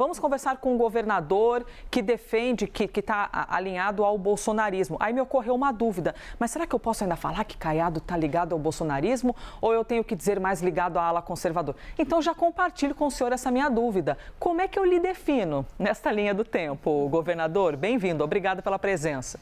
Vamos conversar com um governador que defende, que está alinhado ao bolsonarismo. Aí me ocorreu uma dúvida, mas será que eu posso ainda falar que Caiado está ligado ao bolsonarismo ou eu tenho que dizer mais ligado à ala conservadora? Então já compartilho com o senhor essa minha dúvida. Como é que eu lhe defino nesta linha do tempo, governador? Bem-vindo, obrigado pela presença.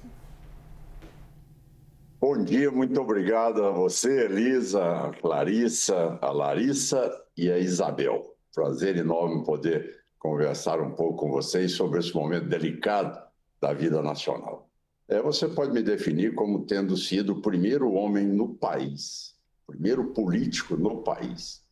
Bom dia, muito obrigado a você, Elisa, a Clarissa, a Larissa e a Isabel. Prazer enorme poder conversar um pouco com vocês sobre esse momento delicado da vida nacional. Você pode me definir como tendo sido o primeiro homem no país, o primeiro político no país,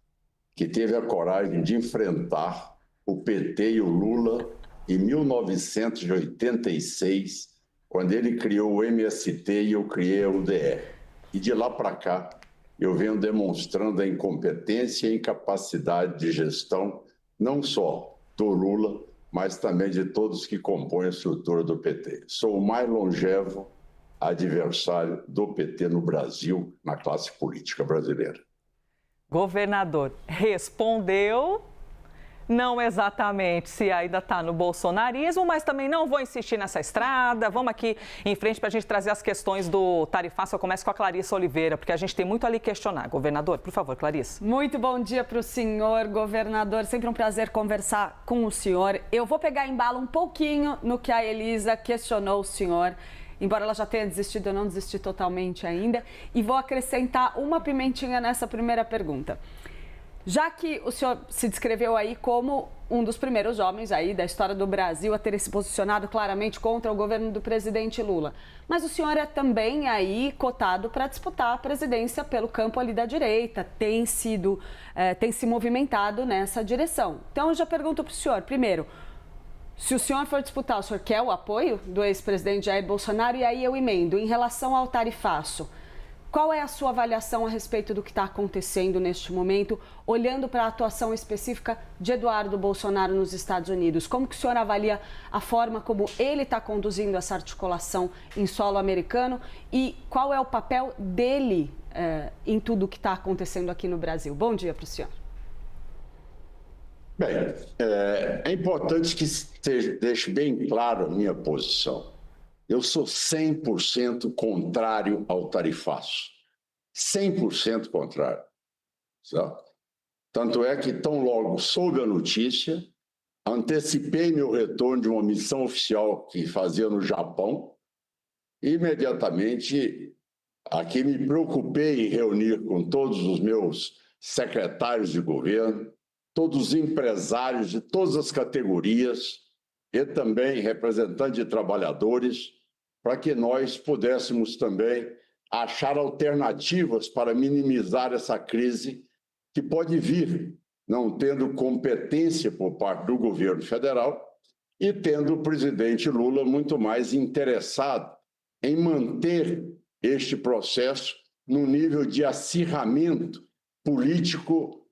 que teve a coragem de enfrentar o PT e o Lula em 1986, quando ele criou o MST e eu criei a UDR. E de lá para cá, eu venho demonstrando a incompetência e incapacidade de gestão, não só do Lula, mas também de todos que compõem a estrutura do PT. Sou o mais longevo adversário do PT no Brasil, na classe política brasileira. Governador, respondeu, não exatamente se ainda está no bolsonarismo, mas também não vou insistir nessa estrada. Vamos aqui em frente para a gente trazer as questões do tarifaço. Eu começo com a Clarissa Oliveira, porque a gente tem muito ali questionar. Governador, por favor, Clarissa. Muito bom dia para o senhor, governador. Sempre um prazer conversar com o senhor. Eu vou pegar embalo um pouquinho no que a Elisa questionou o senhor. Embora ela já tenha desistido, eu não desisti totalmente ainda. E vou acrescentar uma pimentinha nessa primeira pergunta. Já que o senhor se descreveu aí como um dos primeiros homens aí da história do Brasil a ter se posicionado claramente contra o governo do presidente Lula, mas o senhor é também aí cotado para disputar a presidência pelo campo ali da direita, tem se movimentado nessa direção. Então eu já pergunto para o senhor, primeiro, se o senhor for disputar, o senhor quer o apoio do ex-presidente Jair Bolsonaro? E aí eu emendo, em relação ao tarifaço, qual é a sua avaliação a respeito do que está acontecendo neste momento, olhando para a atuação específica de Eduardo Bolsonaro nos Estados Unidos? Como que o senhor avalia a forma como ele está conduzindo essa articulação em solo americano e qual é o papel dele em tudo o que está acontecendo aqui no Brasil? Bom dia para o senhor. Bem, é importante que deixe bem claro a minha posição. Eu sou 100% contrário ao tarifaço. 100% contrário. Certo? Tanto é que, tão logo soube a notícia, antecipei meu retorno de uma missão oficial que fazia no Japão. E, imediatamente, aqui me preocupei em reunir com todos os meus secretários de governo, todos os empresários de todas as categorias e também representantes de trabalhadores, para que nós pudéssemos também achar alternativas para minimizar essa crise que pode vir, não tendo competência por parte do governo federal e tendo o presidente Lula muito mais interessado em manter este processo no nível de acirramento político,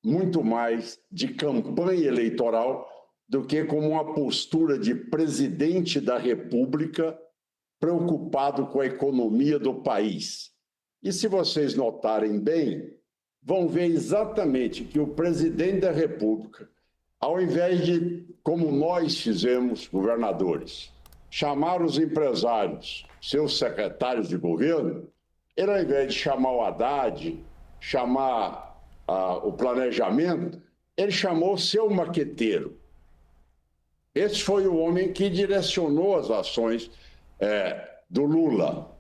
muito mais de campanha eleitoral do que como uma postura de presidente da República preocupado com a economia do país. E se vocês notarem bem, vão ver exatamente que o presidente da República, ao invés de, como nós fizemos, governadores, chamar os empresários, seus secretários de governo, ele, ao invés de chamar o Haddad, chamar o planejamento, ele chamou o seu maqueteiro. Esse foi o homem que direcionou as ações do Lula,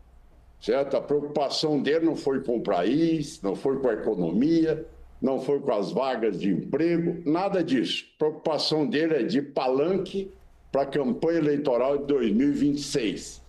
certo? A preocupação dele não foi com o país, não foi com a economia, não foi com as vagas de emprego, nada disso. A preocupação dele é de palanque para a campanha eleitoral de 2026.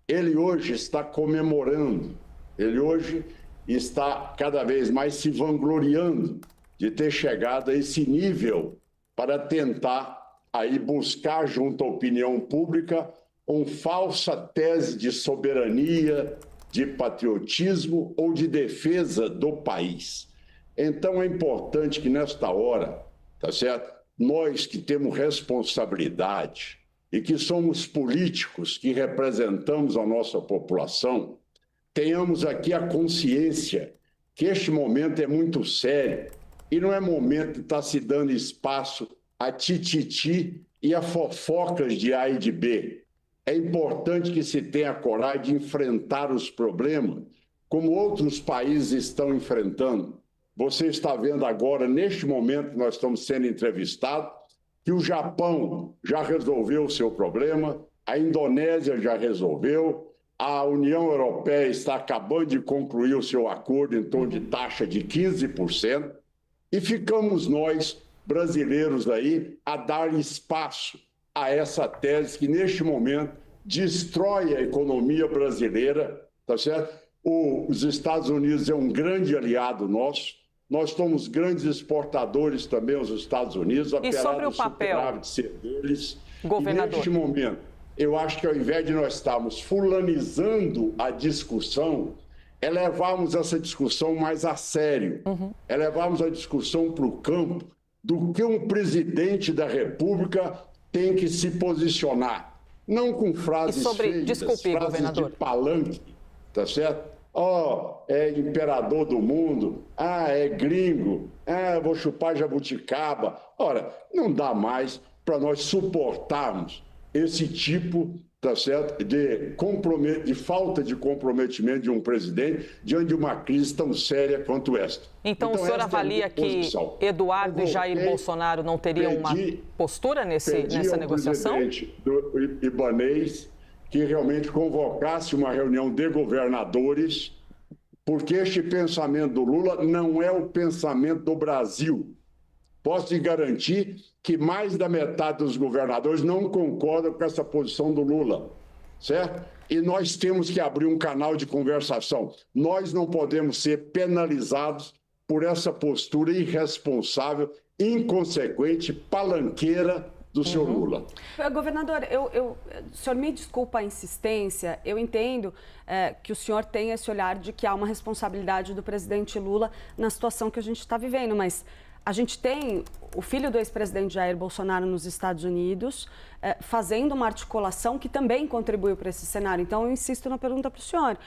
Ele hoje está comemorando, ele hoje está cada vez mais se vangloriando de ter chegado a esse nível para tentar aí buscar junto à opinião pública uma falsa tese de soberania, de patriotismo ou de defesa do país. Então é importante que nesta hora, tá certo? Nós que temos responsabilidade e que somos políticos que representamos a nossa população, tenhamos aqui a consciência que este momento é muito sério e não é momento de estar se dando espaço a tititi e a fofocas de A e de B. É importante que se tenha coragem de enfrentar os problemas, como outros países estão enfrentando. Você está vendo agora, neste momento que nós estamos sendo entrevistados, que o Japão já resolveu o seu problema, a Indonésia já resolveu, a União Europeia está acabando de concluir o seu acordo em torno de taxa de 15%, e ficamos nós, brasileiros, aí, a dar espaço a essa tese que, neste momento, destrói a economia brasileira, tá certo? Os Estados Unidos é um grande aliado nosso. Nós somos grandes exportadores também aos Estados Unidos, apesar do superávit ser deles. Governador. E neste momento, eu acho que ao invés de nós estarmos fulanizando a discussão, é levarmos essa discussão mais a sério, é levarmos a discussão para o campo do que um presidente da República tem que se posicionar. Não com frases feias, frases de palanque, tá certo? É imperador do mundo, é gringo, vou chupar jabuticaba. Ora, não dá mais para nós suportarmos esse tipo, tá certo, de falta de comprometimento de um presidente diante de uma crise tão séria quanto esta. Então o senhor avalia que Eduardo e Jair Bolsonaro não teriam uma postura nessa negociação? Presidente do Ibanez que realmente convocasse uma reunião de governadores, porque este pensamento do Lula não é o pensamento do Brasil. Posso te garantir que mais da metade dos governadores não concordam com essa posição do Lula, certo? E nós temos que abrir um canal de conversação. Nós não podemos ser penalizados por essa postura irresponsável, inconsequente, palanqueira do senhor Lula. Governador, o senhor me desculpa a insistência, eu entendo que o senhor tem esse olhar de que há uma responsabilidade do presidente Lula na situação que a gente está vivendo, mas a gente tem o filho do ex-presidente Jair Bolsonaro nos Estados Unidos fazendo uma articulação que também contribuiu para esse cenário. Então, eu insisto na pergunta para o senhor.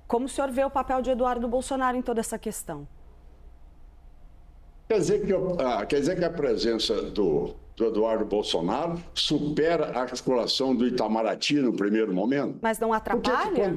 Como o senhor vê o papel de Eduardo Bolsonaro em toda essa questão? Quer dizer que a presença do Eduardo Bolsonaro supera a articulação do Itamaraty no primeiro momento? Mas não atrapalha?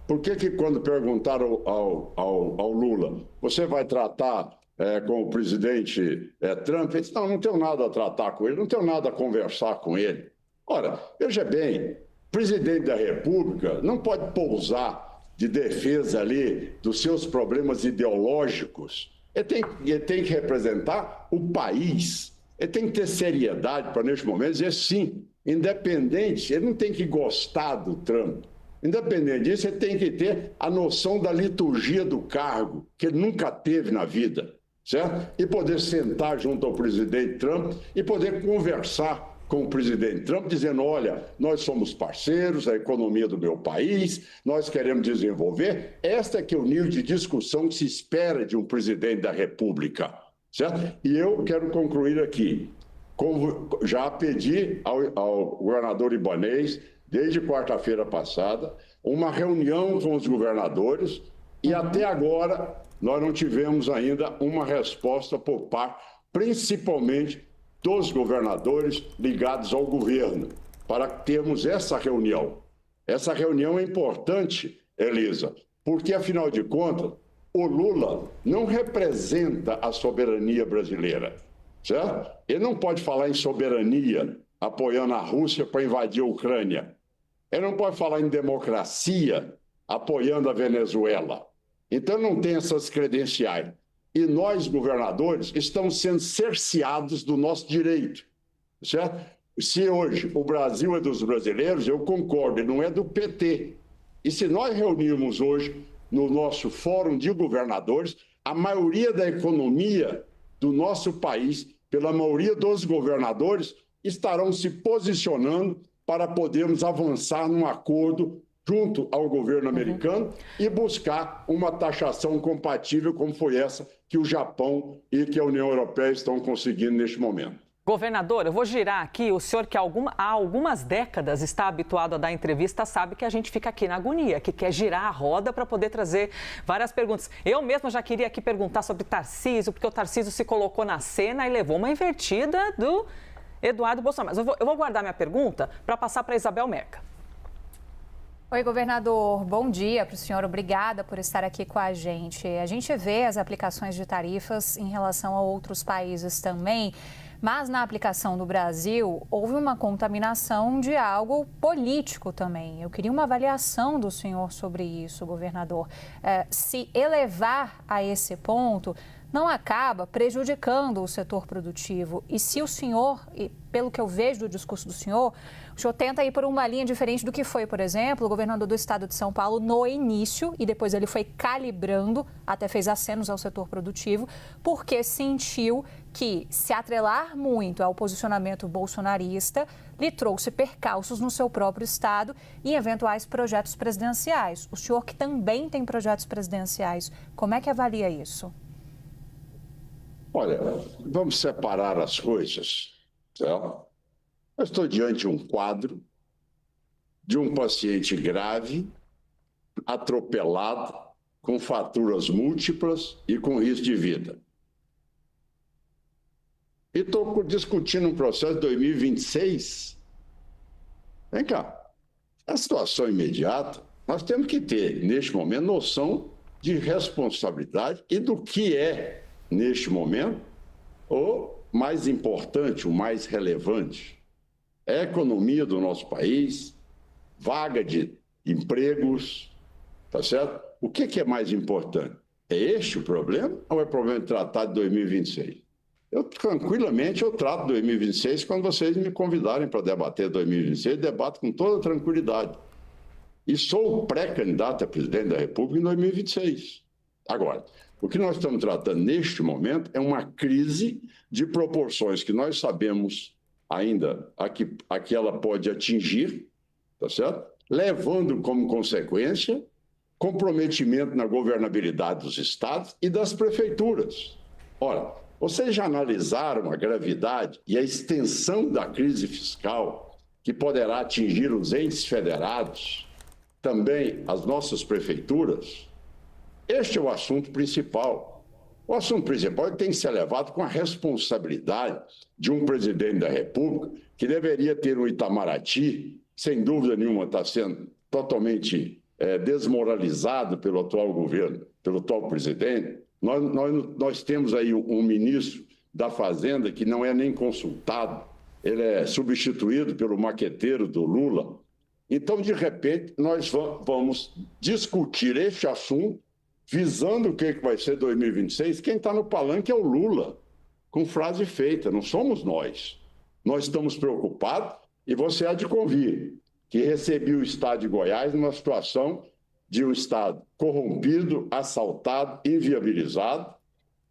Por que quando perguntaram ao Lula, você vai tratar com o presidente Trump? Ele disse, não tenho nada a tratar com ele, não tenho nada a conversar com ele. Ora, veja bem, o presidente da República não pode pousar de defesa ali dos seus problemas ideológicos. Ele tem que representar o país. Ele tem que ter seriedade para, neste momento, dizer sim, independente, ele não tem que gostar do Trump. Independente disso, ele tem que ter a noção da liturgia do cargo, que ele nunca teve na vida, certo? E poder sentar junto ao presidente Trump e poder conversar com o presidente Trump, dizendo, olha, nós somos parceiros, a economia do meu país, nós queremos desenvolver. Este é que é o nível de discussão que se espera de um presidente da República. Certo? E eu quero concluir aqui. Já pedi ao governador Ibanez, desde quarta-feira passada, uma reunião com os governadores e até agora nós não tivemos ainda uma resposta por parte, principalmente dos governadores ligados ao governo, para termos essa reunião. Essa reunião é importante, Elisa, porque, afinal de contas, o Lula não representa a soberania brasileira, certo? Ele não pode falar em soberania apoiando a Rússia para invadir a Ucrânia. Ele não pode falar em democracia apoiando a Venezuela. Então, não tem essas credenciais. E nós, governadores, estamos sendo cerceados do nosso direito, certo? Se hoje o Brasil é dos brasileiros, eu concordo, ele não é do PT. E se nós reunirmos hoje no nosso fórum de governadores, a maioria da economia do nosso país, pela maioria dos governadores, estarão se posicionando para podermos avançar num acordo junto ao governo americano e buscar uma taxação compatível como foi essa que o Japão e que a União Europeia estão conseguindo neste momento. Governador, eu vou girar aqui. O senhor que há algumas décadas está habituado a dar entrevista sabe que a gente fica aqui na agonia, que quer girar a roda para poder trazer várias perguntas. Eu mesma já queria aqui perguntar sobre Tarcísio, porque o Tarcísio se colocou na cena e levou uma invertida do Eduardo Bolsonaro. Mas eu vou guardar minha pergunta para passar para a Isabel Meca. Oi, governador. Bom dia para o senhor. Obrigada por estar aqui com a gente. A gente vê as aplicações de tarifas em relação a outros países também. Mas na aplicação do Brasil, houve uma contaminação de algo político também. Eu queria uma avaliação do senhor sobre isso, governador. Se elevar a esse ponto, não acaba prejudicando o setor produtivo? E se o senhor, pelo que eu vejo do discurso do senhor, o senhor tenta ir por uma linha diferente do que foi, por exemplo, o governador do estado de São Paulo no início, e depois ele foi calibrando, até fez acenos ao setor produtivo, porque sentiu que se atrelar muito ao posicionamento bolsonarista lhe trouxe percalços no seu próprio estado e eventuais projetos presidenciais. O senhor que também tem projetos presidenciais, como é que avalia isso? Olha, vamos separar as coisas. Certo? Eu estou diante de um quadro de um paciente grave, atropelado, com fraturas múltiplas e com risco de vida. E estou discutindo um processo de 2026. Vem cá, a situação imediata, nós temos que ter, neste momento, noção de responsabilidade e do que é, neste momento, o mais importante, o mais relevante. É a economia do nosso país, vaga de empregos, tá certo? O que é mais importante? É este o problema ou é o problema de tratar de 2026? Tranquilamente, eu trato 2026 quando vocês me convidarem para debater 2026, debato com toda tranquilidade. E sou o pré-candidato a presidente da República em 2026. Agora, o que nós estamos tratando neste momento é uma crise de proporções que nós sabemos ainda a que ela pode atingir, tá certo? Levando como consequência comprometimento na governabilidade dos estados e das prefeituras. Ora, vocês já analisaram a gravidade e a extensão da crise fiscal que poderá atingir os entes federados, também as nossas prefeituras? Este é o assunto principal. O assunto principal é que tem que ser levado com a responsabilidade de um presidente da República que deveria ter um Itamaraty, sem dúvida nenhuma está sendo totalmente desmoralizado pelo atual governo, pelo atual presidente. Nós temos aí um ministro da Fazenda que não é nem consultado, ele é substituído pelo maqueteiro do Lula. Então, de repente, nós vamos discutir este assunto visando o que vai ser 2026. Quem está no palanque é o Lula, com frase feita, não somos nós. Nós estamos preocupados e você há de convir que recebi o estado de Goiás numa situação de um estado corrompido, assaltado, inviabilizado.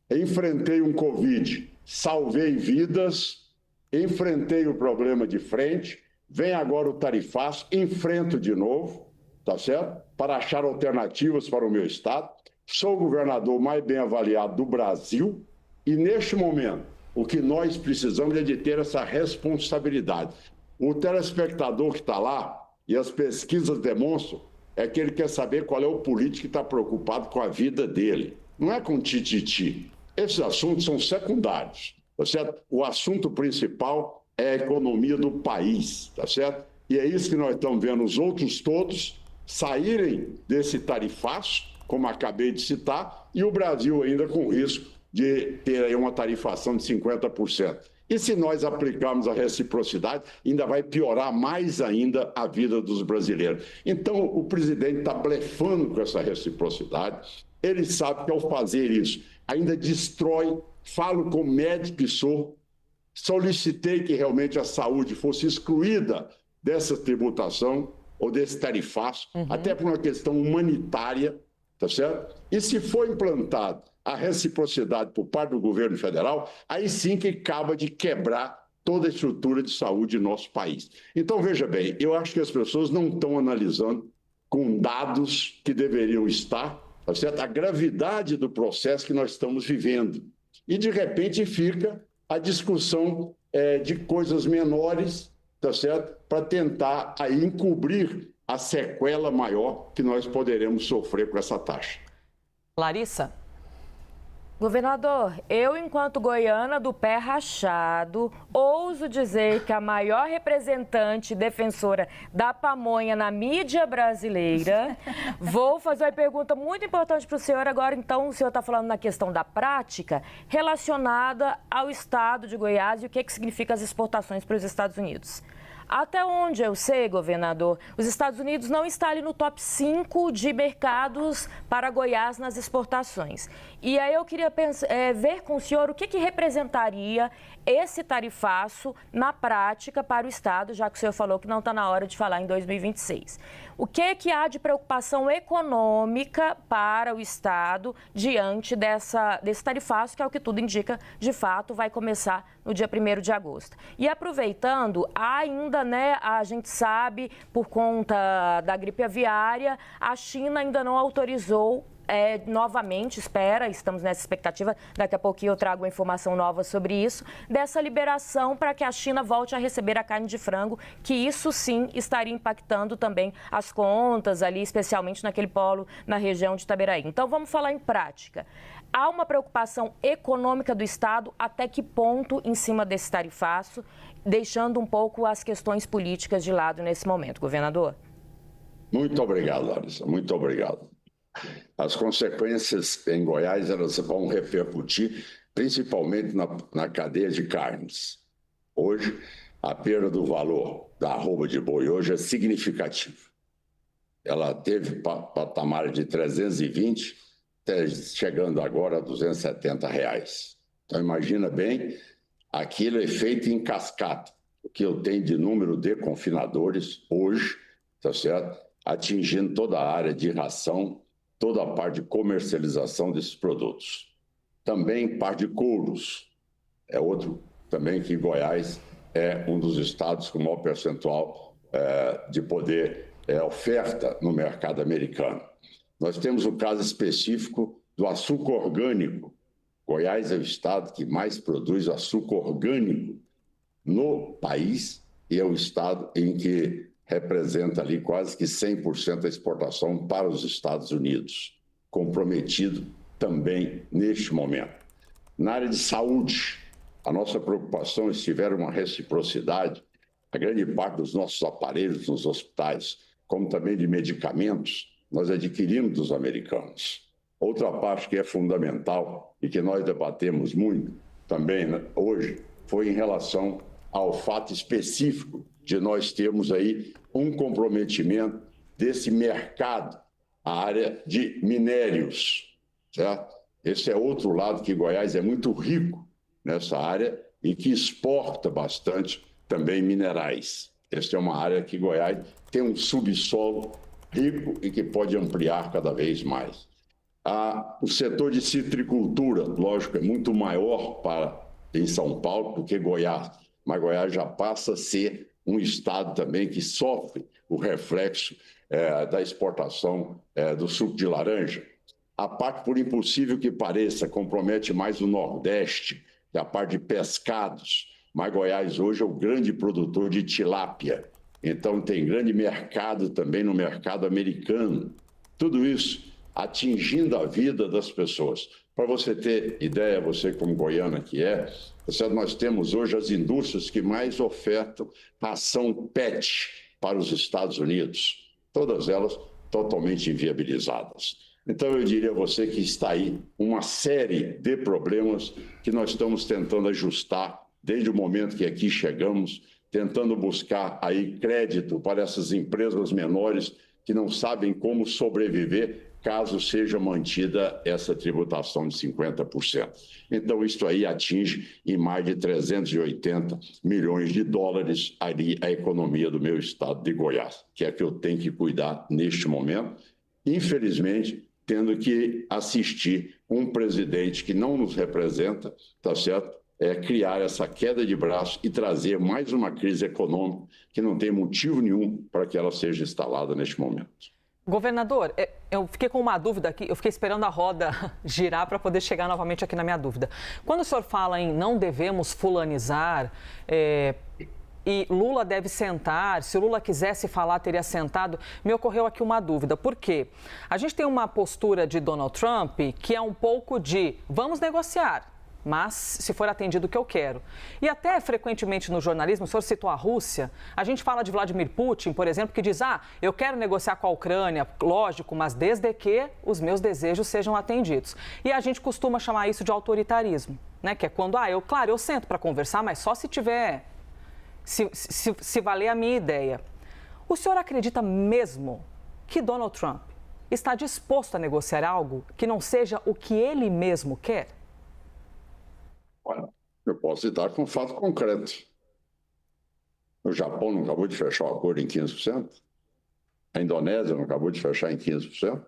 Enfrentei um Covid, salvei vidas, enfrentei o problema de frente, vem agora o tarifaço, enfrento de novo, tá certo? Para achar alternativas para o meu estado. Sou o governador mais bem avaliado do Brasil e, neste momento, o que nós precisamos é de ter essa responsabilidade. O telespectador que está lá, e as pesquisas demonstram, é que ele quer saber qual é o político que está preocupado com a vida dele. Não é com tititi. Esses assuntos são secundários, tá certo? O assunto principal é a economia do país, tá certo? E é isso que nós estamos vendo os outros todos saírem desse tarifaço, como acabei de citar, e o Brasil ainda com risco de ter aí uma tarifação de 50%. E se nós aplicarmos a reciprocidade, ainda vai piorar mais ainda a vida dos brasileiros. Então, o presidente está blefando com essa reciprocidade. Ele sabe que, ao fazer isso, ainda destrói. Falo como médico que sou, solicitei que realmente a saúde fosse excluída dessa tributação ou desse tarifaço, até por uma questão humanitária, tá certo? E se for implantado a reciprocidade por parte do governo federal, aí sim que acaba de quebrar toda a estrutura de saúde do nosso país. Então, veja bem, eu acho que as pessoas não estão analisando com dados que deveriam estar, tá certo? A gravidade do processo que nós estamos vivendo. E, de repente, fica a discussão de coisas menores, tá certo? Para tentar aí encobrir a sequela maior que nós poderemos sofrer com essa taxa. Larissa? Governador, eu, enquanto goiana do pé rachado, ouso dizer que a maior representante defensora da pamonha na mídia brasileira, vou fazer uma pergunta muito importante para o senhor agora. Então, o senhor está falando na questão da prática relacionada ao estado de Goiás e o que significa as exportações para os Estados Unidos. Até onde eu sei, governador, os Estados Unidos não estão ali no top 5 de mercados para Goiás nas exportações. E aí eu queria ver com o senhor o que representaria esse tarifaço na prática para o Estado, já que o senhor falou que não está na hora de falar em 2026. O que há de preocupação econômica para o Estado diante desse tarifaço, que é o que tudo indica, de fato, vai começar no dia 1º de agosto. E aproveitando, ainda, a gente sabe, por conta da gripe aviária, a China ainda não autorizou novamente, estamos nessa expectativa, daqui a pouquinho eu trago uma informação nova sobre isso, dessa liberação para que a China volte a receber a carne de frango, que isso sim estaria impactando também as contas ali, especialmente naquele polo na região de Itaberaí. Então vamos falar em prática. Há uma preocupação econômica do Estado, até que ponto em cima desse tarifaço, deixando um pouco as questões políticas de lado nesse momento, governador? Muito obrigado, Larissa, muito obrigado. As consequências em Goiás, elas vão repercutir principalmente na cadeia de carnes. Hoje, a perda do valor da arroba de boi hoje é significativa. Ela teve patamar de 320, chegando agora a R$270. Então, imagina bem, aquilo é feito em cascata. O que eu tenho de número de confinadores hoje, tá certo? Atingindo toda a área de ração, toda a parte de comercialização desses produtos. Também parte de couros. É outro também que Goiás é um dos estados com maior percentual de poder oferta no mercado americano. Nós temos o caso específico do açúcar orgânico. Goiás é o estado que mais produz açúcar orgânico no país e é o estado em que representa ali quase que 100% da exportação para os Estados Unidos, comprometido também neste momento. Na área de saúde, a nossa preocupação é se tiver uma reciprocidade, a grande parte dos nossos aparelhos nos hospitais, como também de medicamentos, nós adquirimos dos americanos. Outra parte que é fundamental e que nós debatemos muito também hoje foi em relação ao fato específico de nós termos aí um comprometimento desse mercado, a área de minérios, certo? Esse é outro lado que Goiás é muito rico nessa área e que exporta bastante também minerais. Essa é uma área que Goiás tem um subsolo rico e que pode ampliar cada vez mais. O setor de citricultura, lógico, é muito maior em São Paulo do que Goiás, mas Goiás já passa a ser um estado também que sofre o reflexo da exportação do suco de laranja. A parte, por impossível que pareça, compromete mais o Nordeste, que é a parte de pescados, mas Goiás hoje é o grande produtor de tilápia, então tem grande mercado também no mercado americano. Tudo isso atingindo a vida das pessoas. Para você ter ideia, você como goiana que nós temos hoje as indústrias que mais ofertam ração PET para os Estados Unidos, todas elas totalmente inviabilizadas. Então eu diria a você que está aí uma série de problemas que nós estamos tentando ajustar desde o momento que aqui chegamos, tentando buscar aí crédito para essas empresas menores que não sabem como sobreviver caso seja mantida essa tributação de 50%. Então, isso aí atinge em mais de 380 milhões de dólares ali a economia do meu estado de Goiás, que é que eu tenho que cuidar neste momento, infelizmente, tendo que assistir um presidente que não nos representa, tá certo? Criar essa queda de braço e trazer mais uma crise econômica que não tem motivo nenhum para que ela seja instalada neste momento. Governador, eu fiquei com uma dúvida aqui, eu fiquei esperando a roda girar para poder chegar novamente aqui na minha dúvida. Quando o senhor fala em não devemos fulanizar, e Lula deve sentar, se o Lula quisesse falar, teria sentado, me ocorreu aqui uma dúvida. Por quê? A gente tem uma postura de Donald Trump que é um pouco de vamos negociar, mas se for atendido o que eu quero. E até frequentemente no jornalismo, o senhor citou a Rússia, a gente fala de Vladimir Putin, por exemplo, que diz, eu quero negociar com a Ucrânia, lógico, mas desde que os meus desejos sejam atendidos. E a gente costuma chamar isso de autoritarismo, né? Que é quando, eu sento para conversar, mas só se tiver, se valer a minha ideia. O senhor acredita mesmo que Donald Trump está disposto a negociar algo que não seja o que ele mesmo quer? Olha, eu posso citar com um fato concreto. O Japão não acabou de fechar o acordo em 15%? A Indonésia não acabou de fechar em 15%?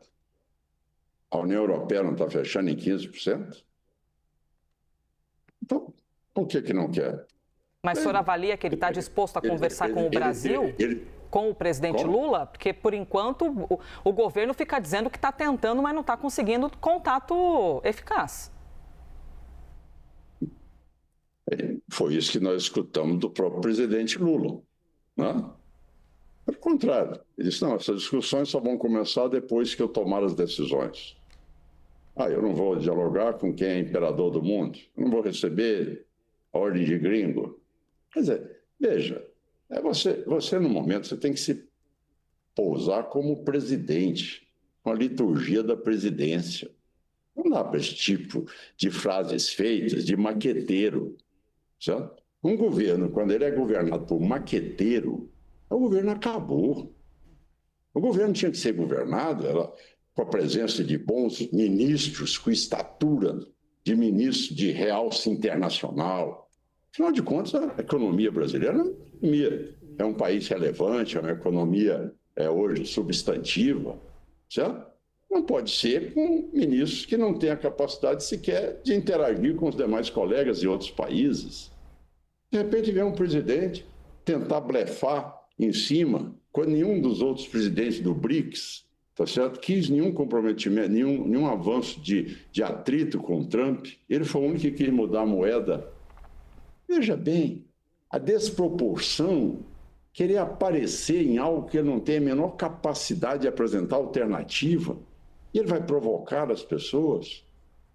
A União Europeia não está fechando em 15%? Então, por que não quer? Mas o senhor avalia que ele está disposto a conversar com o Brasil? Com o presidente Lula? Porque, por enquanto, o governo fica dizendo que está tentando, mas não está conseguindo contato eficaz. Foi isso que nós escutamos do próprio presidente Lula, né? Pelo contrário, ele disse, não, essas discussões só vão começar depois que eu tomar as decisões. Eu não vou dialogar com quem é imperador do mundo, eu não vou receber a ordem de gringo. Quer dizer, veja, você no momento, você tem que se pousar como presidente, com a liturgia da presidência. Não dá para esse tipo de frases feitas, de maqueteiro. Certo? Um governo, quando ele é governado por maqueteiro, o governo acabou. O governo tinha que ser governado com a presença de bons ministros, com estatura de ministro de realce internacional. Afinal de contas, a economia brasileira é um país relevante, é uma economia hoje substantiva, certo? Não pode ser com ministros que não têm a capacidade sequer de interagir com os demais colegas de outros países. De repente vem um presidente tentar blefar em cima, quando nenhum dos outros presidentes do BRICS, tá certo, quis nenhum comprometimento, nenhum avanço de atrito com o Trump. Ele foi o único que quis mudar a moeda. Veja bem, a desproporção, querer aparecer em algo que ele não tem a menor capacidade de apresentar alternativa, e ele vai provocar as pessoas.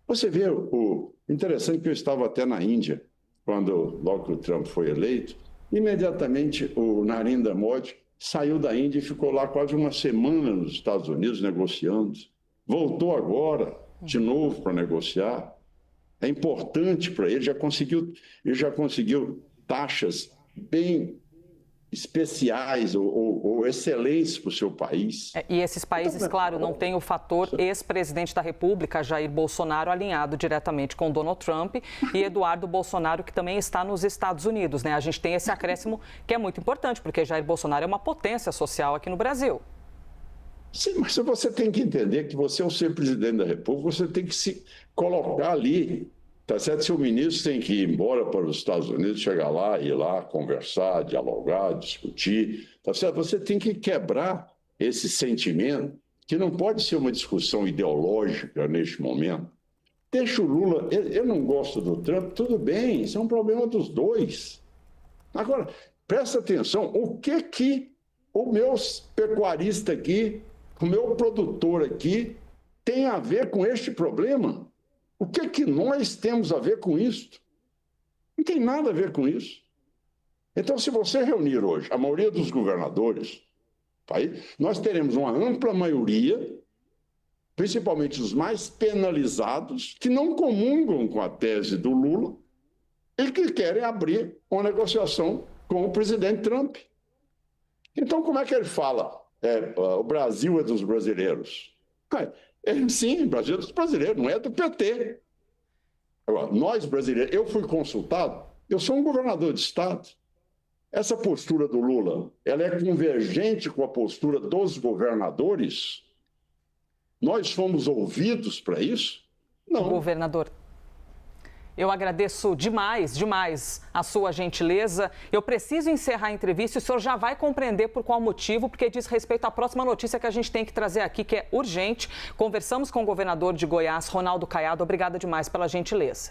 Você vê o interessante que eu estava até na Índia, logo que o Trump foi eleito, imediatamente o Narendra Modi saiu da Índia e ficou lá quase uma semana nos Estados Unidos negociando. Voltou agora, de novo, para negociar. É importante para ele, ele já conseguiu taxas bem especiais ou excelentes para o seu país. E esses países, claro, não têm o fator ex-presidente da República, Jair Bolsonaro, alinhado diretamente com Donald Trump, e Eduardo Bolsonaro, que também está nos Estados Unidos, né? A gente tem esse acréscimo que é muito importante, porque Jair Bolsonaro é uma potência social aqui no Brasil. Sim, mas você tem que entender que você, ao ser presidente da República, você tem que se colocar ali. Tá certo? Se o ministro tem que ir embora para os Estados Unidos, chegar lá, ir lá, conversar, dialogar, discutir, tá certo? Você tem que quebrar esse sentimento, que não pode ser uma discussão ideológica neste momento. Deixa o Lula, eu não gosto do Trump, tudo bem, isso é um problema dos dois. Agora, presta atenção, o que o meu pecuarista aqui, o meu produtor aqui, tem a ver com este problema? O que nós temos a ver com isso? Não tem nada a ver com isso. Então, se você reunir hoje a maioria dos governadores, nós teremos uma ampla maioria, principalmente os mais penalizados, que não comungam com a tese do Lula e que querem abrir uma negociação com o presidente Trump. Então, como é que ele fala? O Brasil é dos brasileiros. Sim, o Brasil é dos brasileiros, não é do PT. Agora, nós brasileiros, eu fui consultado, eu sou um governador de estado. Essa postura do Lula, ela é convergente com a postura dos governadores? Nós fomos ouvidos para isso? Não. Governador, Eu agradeço demais a sua gentileza. Eu preciso encerrar a entrevista e o senhor já vai compreender por qual motivo, porque diz respeito à próxima notícia que a gente tem que trazer aqui, que é urgente. Conversamos com o governador de Goiás, Ronaldo Caiado. Obrigada demais pela gentileza.